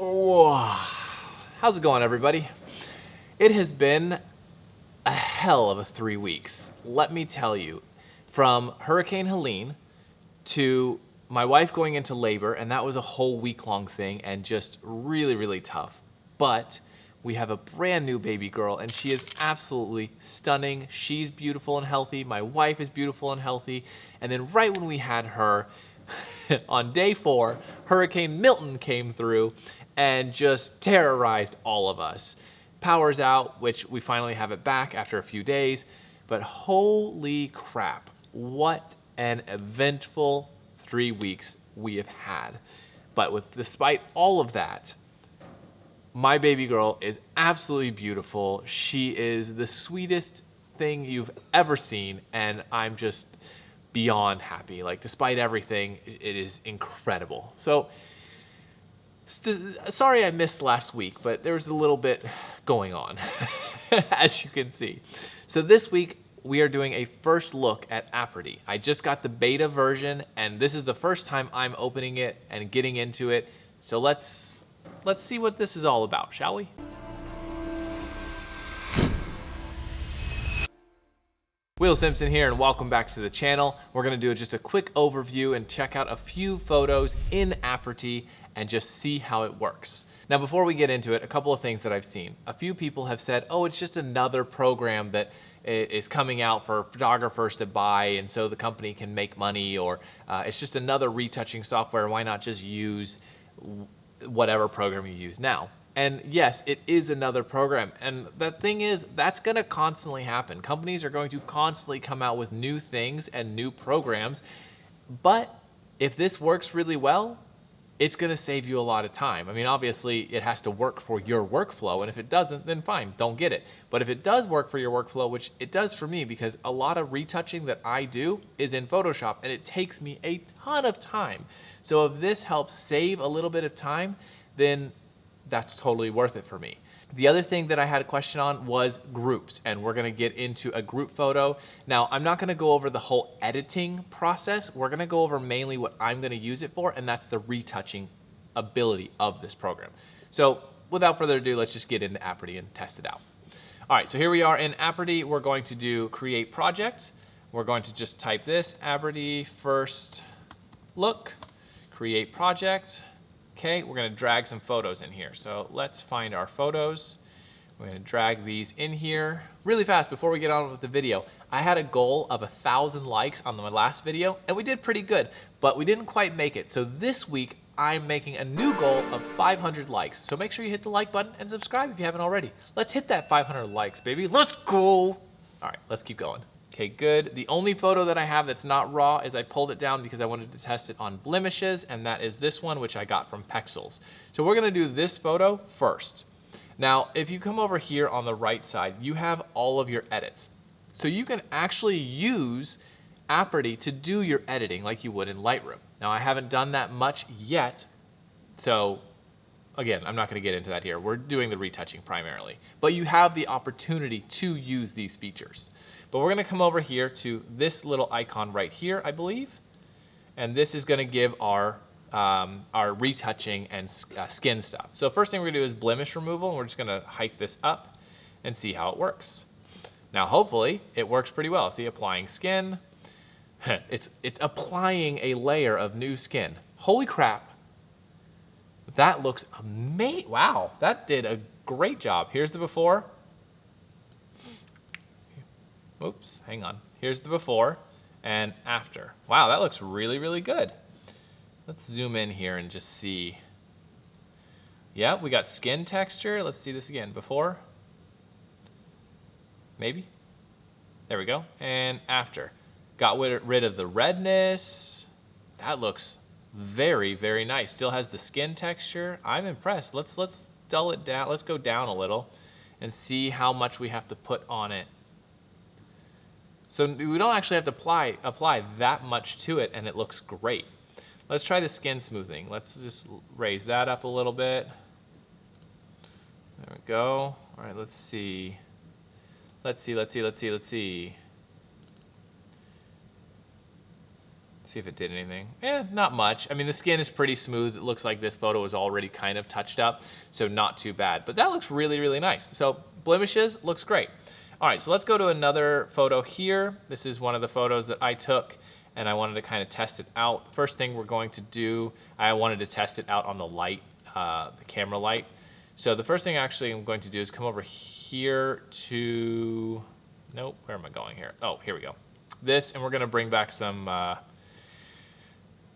Whoa. How's it going, everybody? It has been a hell of a 3 weeks. Let me tell you, from Hurricane Helene to my wife going into labor, and that was a whole week-long thing and just really, really tough. But we have a brand new baby girl, and she is absolutely stunning. She's beautiful and healthy. My wife is beautiful and healthy. And then right when we had her, on day 4, Hurricane Milton came through and just terrorized all of us. Power's out, which we finally have it back after a few days, but holy crap, what an eventful 3 weeks we have had. But despite all of that, my baby girl is absolutely beautiful. She is the sweetest thing you've ever seen, and I'm just beyond happy. Like, despite everything, it is incredible. So, sorry I missed last week, but there was a little bit going on, as you can see. So this week, we are doing a first look at Aperty. I just got the beta version, and this is the first time I'm opening it and getting into it. So let's see what this is all about, shall we? Will Simpson here, and welcome back to the channel. We're gonna do just a quick overview and check out a few photos in Aperty and just see how it works. Now, before we get into it, a couple of things that I've seen. A few people have said, oh, it's just another program that is coming out for photographers to buy, and so the company can make money, or it's just another retouching software. Why not just use whatever program you use now? And yes, it is another program. And the thing is, that's gonna constantly happen. Companies are going to constantly come out with new things and new programs. But if this works really well, it's gonna save you a lot of time. I mean, obviously it has to work for your workflow, and if it doesn't, then fine, don't get it. But if it does work for your workflow, which it does for me, because a lot of retouching that I do is in Photoshop, and it takes me a ton of time. So if this helps save a little bit of time, then that's totally worth it for me. The other thing that I had a question on was groups, and we're gonna get into a group photo. Now, I'm not gonna go over the whole editing process. We're gonna go over mainly what I'm gonna use it for, and that's the retouching ability of this program. So without further ado, let's just get into Aperty and test it out. All right, so here we are in Aperty. We're going to do create project. We're going to just type this, Aperty first look, create project. Okay, we're gonna drag some photos in here. So let's find our photos. We're gonna drag these in here. Really fast, before we get on with the video, I had a goal of 1,000 likes on my last video, and we did pretty good, but we didn't quite make it. So this week, I'm making a new goal of 500 likes. So make sure you hit the like button and subscribe if you haven't already. Let's hit that 500 likes, baby. Let's go. All right, let's keep going. Okay, good. The only photo that I have that's not raw is I pulled it down because I wanted to test it on blemishes, and that is this one, which I got from Pexels. So we're gonna do this photo first. Now, if you come over here on the right side, you have all of your edits. So you can actually use Aperty to do your editing like you would in Lightroom. Now, I haven't done that much yet, so again, I'm not gonna get into that here. We're doing the retouching primarily, but you have the opportunity to use these features. But we're gonna come over here to this little icon right here, I believe. And this is gonna give our retouching and skin stuff. So first thing we're gonna do is blemish removal, and we're just gonna hike this up and see how it works. Now, hopefully, it works pretty well. See, applying skin. It's applying a layer of new skin. Holy crap. That looks amazing. Wow, that did a great job. Here's the before. Oops, hang on. Here's the before and after. Wow, that looks really, really good. Let's zoom in here and just see. Yeah, we got skin texture. Let's see this again. Before. Maybe. There we go. And after. Got rid of the redness. That looks very, very nice. Still has the skin texture. I'm impressed. Let's dull it down. Let's go down a little and see how much we have to put on it. So we don't actually have to apply that much to it, and it looks great. Let's try the skin smoothing. Let's just raise that up a little bit. There we go. All right, let's see. Let's see. See if it did anything. Not much. I mean, the skin is pretty smooth. It looks like this photo was already kind of touched up, so not too bad. But that looks really, really nice. So blemishes, looks great. All right, so let's go to another photo here. This is one of the photos that I took, and I wanted to kind of test it out. First thing we're going to do, I wanted to test it out on the light, the camera light. So the first thing actually I'm going to do is come over here to, nope, where am I going here? Oh, here we go. This, and we're gonna bring back some,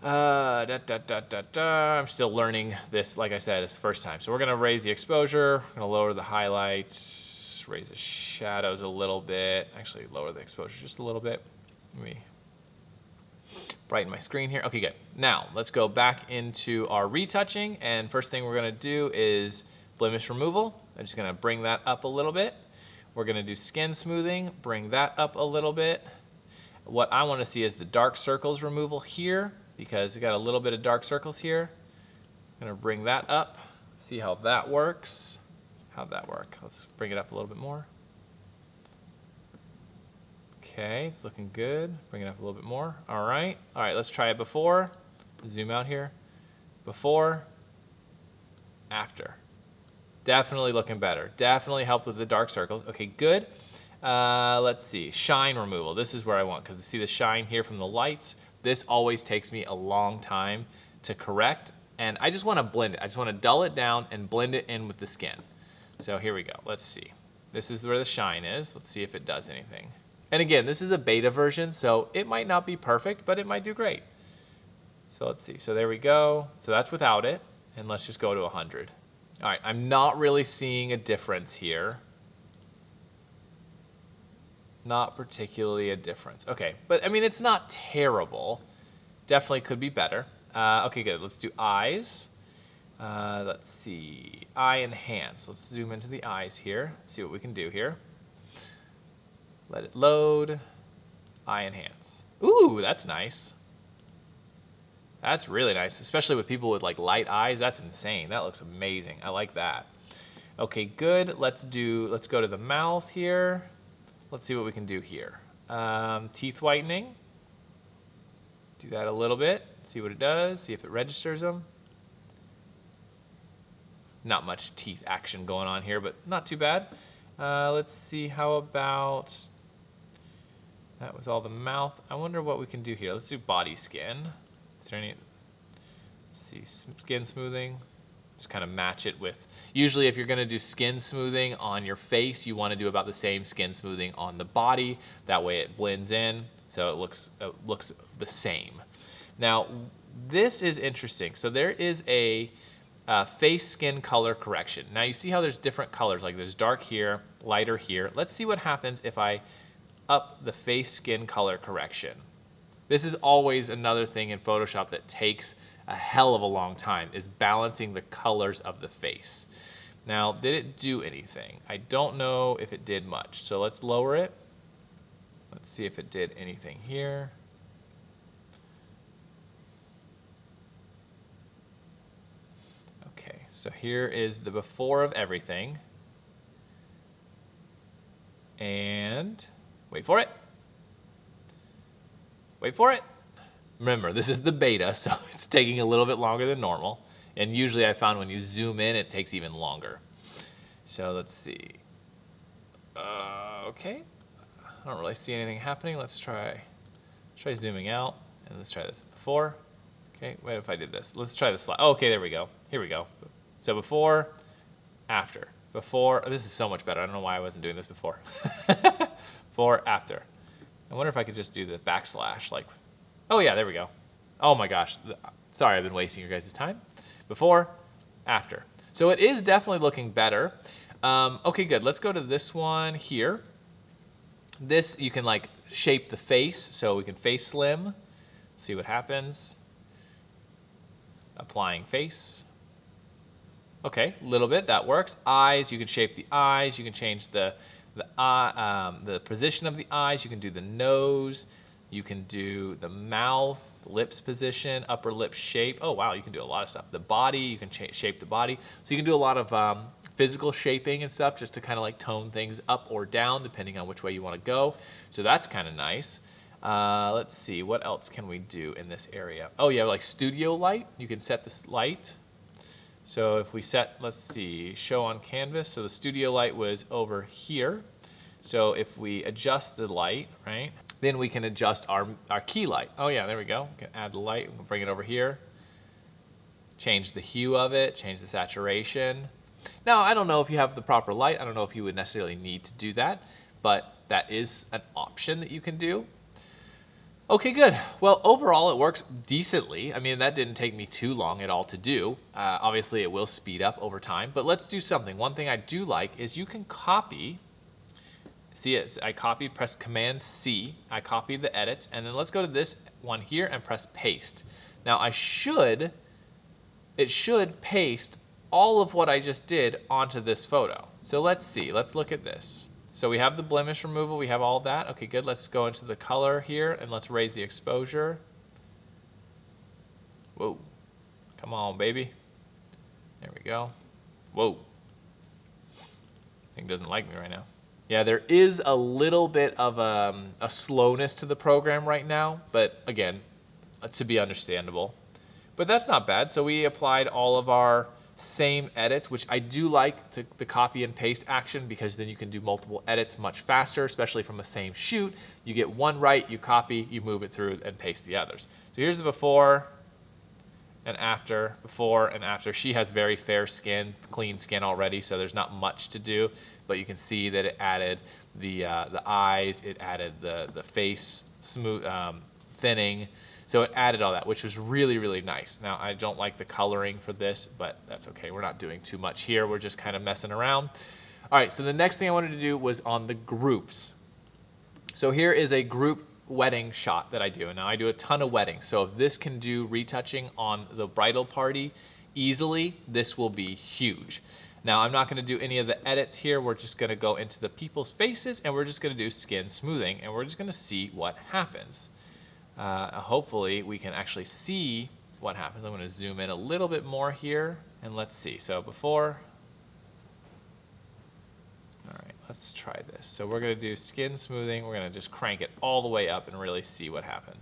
I'm still learning this, like I said, it's the first time. So we're gonna raise the exposure, we're gonna lower the highlights, raise the shadows a little bit, actually lower the exposure just a little bit. Let me brighten my screen here. Okay, good. Now, let's go back into our retouching, and first thing we're gonna do is blemish removal. I'm just gonna bring that up a little bit. We're gonna do skin smoothing, bring that up a little bit. What I wanna see is the dark circles removal here, because we got a little bit of dark circles here. I'm gonna bring that up, see how that works. How'd that work? Let's bring it up a little bit more. Okay, it's looking good. Bring it up a little bit more. All right, let's try it before. Zoom out here. Before, after. Definitely looking better. Definitely helped with the dark circles. Okay, good. Let's see, shine removal. This is where I want, because you see the shine here from the lights. This always takes me a long time to correct, and I just want to blend it. I just want to dull it down and blend it in with the skin. So here we go. Let's see. This is where the shine is. Let's see if it does anything. And again, this is a beta version, so it might not be perfect, but it might do great. So let's see. So there we go. So that's without it, and let's just go to 100. All right, I'm not really seeing a difference here. Not particularly a difference. Okay, but I mean, it's not terrible. Definitely could be better. Okay, good. Let's do eyes. Let's see, eye and hands. Let's zoom into the eyes here, see what we can do here. Let it load. Eye and hands. Ooh, that's nice. That's really nice, especially with people with like light eyes. That's insane. That looks amazing. I like that. Okay, good. Let's go to the mouth here. Let's see what we can do here. Teeth whitening. Do that a little bit. See what it does. See if it registers them. Not much teeth action going on here, but not too bad. Let's see, how about, that was all the mouth. I wonder what we can do here. Let's do body skin. Is there any, let's see, skin smoothing. Just kind of match it with, usually if you're gonna do skin smoothing on your face, you wanna do about the same skin smoothing on the body. That way it blends in, so it looks the same. Now, this is interesting. So there is a face skin color correction. Now you see how there's different colors, like there's dark here, lighter here. Let's see what happens if I up the face skin color correction. This is always another thing in Photoshop that takes a hell of a long time, is balancing the colors of the face. Now, did it do anything? I don't know if it did much. So let's lower it. Let's see if it did anything here. Okay, so here is the before of everything. And wait for it. Wait for it. Remember, this is the beta, so it's taking a little bit longer than normal. And usually I found when you zoom in, it takes even longer. So let's see. Okay. I don't really see anything happening. Let's try zooming out, and let's try this before. Okay, what if I did this? Let's try the slide. Oh, okay, there we go. Here we go. So before, after. Before, oh, this is so much better. I don't know why I wasn't doing this before. Before, after. I wonder if I could just do the backslash, like, oh yeah, there we go. Oh my gosh, sorry I've been wasting your guys' time. Before, after. So it is definitely looking better. Okay, good, let's go to this one here. This, you can like shape the face, so we can face slim. See what happens. Applying face. Okay, a little bit, that works. Eyes, you can shape the eyes, you can change the position of the eyes, you can do the nose, you can do the mouth, lips position, upper lip shape. Oh wow, you can do a lot of stuff. The body, you can shape the body. So you can do a lot of physical shaping and stuff, just to kind of like tone things up or down depending on which way you want to go. So that's kind of nice. Let's see, what else can we do in this area? Oh yeah, like studio light. You can set this light. So if we set, let's see, show on canvas. So the studio light was over here. So if we adjust the light, right, then we can adjust our key light. Oh yeah, there we go. We can add the light, we'll bring it over here. Change the hue of it, change the saturation. Now, I don't know if you have the proper light. I don't know if you would necessarily need to do that, but that is an option that you can do. Okay, good. Well, overall, it works decently. I mean, that didn't take me too long at all to do. Obviously, it will speed up over time, but let's do something. One thing I do like is you can copy. See, I copied, press Command C. I copied the edits, and then let's go to this one here and press Paste. Now, it should paste all of what I just did onto this photo. So let's see. Let's look at this. So we have the blemish removal, we have all that. Okay, good. Let's go into the color here and let's raise the exposure. Whoa. Come on, baby. There we go. Whoa. Thing doesn't like me right now. Yeah, there is a little bit of a slowness to the program right now, but again, to be understandable. But that's not bad. So we applied all of our same edits, which I do like the copy and paste action, because then you can do multiple edits much faster, especially from the same shoot. You get one right, you copy, you move it through and paste the others. So here's the before and after, before and after. She has very fair skin, clean skin already, so there's not much to do, but you can see that it added the eyes, it added the face smooth thinning. So it added all that, which was really, really nice. Now, I don't like the coloring for this, but that's okay. We're not doing too much here. We're just kind of messing around. All right, so the next thing I wanted to do was on the groups. So here is a group wedding shot that I do. Now, I do a ton of weddings. So if this can do retouching on the bridal party easily, this will be huge. Now, I'm not going to do any of the edits here. We're just going to go into the people's faces, and we're just going to do skin smoothing, and we're just going to see what happens. Hopefully we can actually see what happens. I'm going to zoom in a little bit more here and let's see. So before, all right, let's try this. So we're going to do skin smoothing. We're going to just crank it all the way up and really see what happened.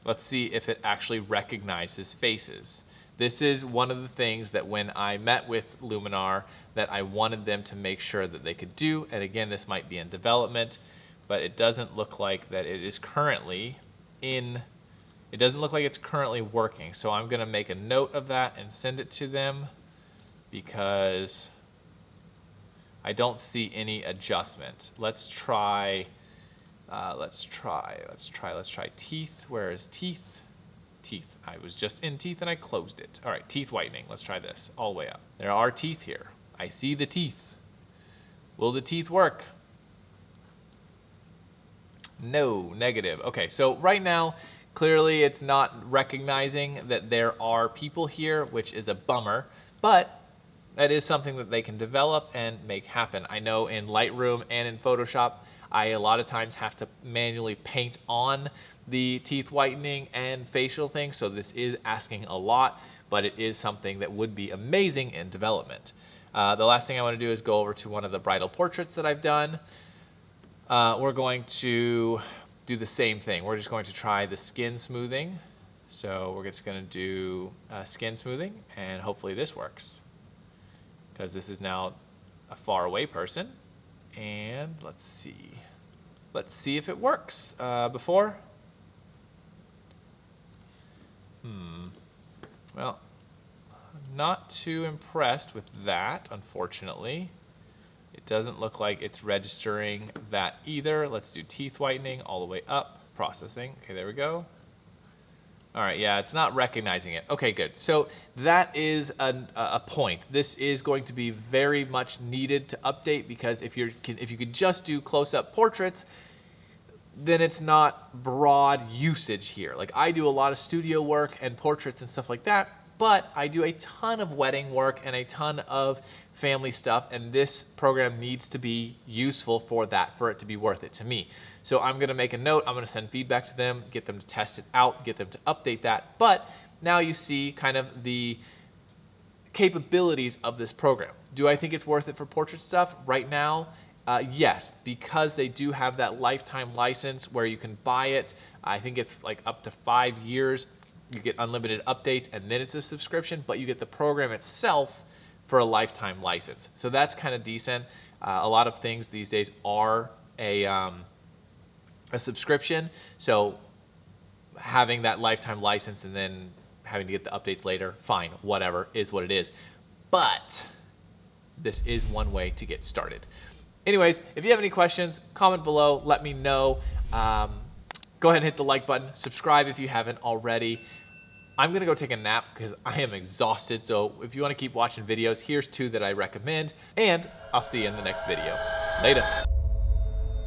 Let's see if it actually recognizes faces. This is one of the things that when I met with Luminar that I wanted them to make sure that they could do. And again, this might be in development, but it doesn't look like that it is currently it doesn't look like it's currently working. So I'm gonna make a note of that and send it to them because I don't see any adjustment. Let's try teeth. Where is teeth? Teeth. I was just in teeth and I closed it. All right, teeth whitening. Let's try this all the way up. There are teeth here. I see the teeth. Will the teeth work? No, negative. Okay, so right now, clearly it's not recognizing that there are people here, which is a bummer, but that is something that they can develop and make happen. I know in Lightroom and in Photoshop, I a lot of times have to manually paint on the teeth whitening and facial things, so this is asking a lot, but it is something that would be amazing in development. The last thing I want to do is go over to one of the bridal portraits that I've done. We're going to do the same thing. We're just going to try the skin smoothing. So we're just going to do skin smoothing, and hopefully this works, because this is now a far away person. And let's see if it works. Before. Well, I'm not too impressed with that, unfortunately. It doesn't look like it's registering that either. Let's do teeth whitening all the way up, processing. Okay, there we go. All right, yeah, it's not recognizing it. Okay, good. So that is a point. This is going to be very much needed to update, because if you could just do close-up portraits, then it's not broad usage here. Like, I do a lot of studio work and portraits and stuff like that, but I do a ton of wedding work and a ton of family stuff, and this program needs to be useful for that, for it to be worth it to me. So I'm gonna make a note, I'm gonna send feedback to them, get them to test it out, get them to update that. But now you see kind of the capabilities of this program. Do I think it's worth it for portrait stuff? Right now, Yes, because they do have that lifetime license where you can buy it. I think it's like up to 5 years. You get unlimited updates, and then it's a subscription, but you get the program itself for a lifetime license. So that's kind of decent. A lot of things these days are a subscription. So having that lifetime license and then having to get the updates later, fine, whatever, is what it is. But this is one way to get started. Anyways, if you have any questions, comment below, let me know. Go ahead and hit the like button, subscribe if you haven't already. I'm gonna go take a nap because I am exhausted. So if you wanna keep watching videos, here's 2 that I recommend, and I'll see you in the next video. Later.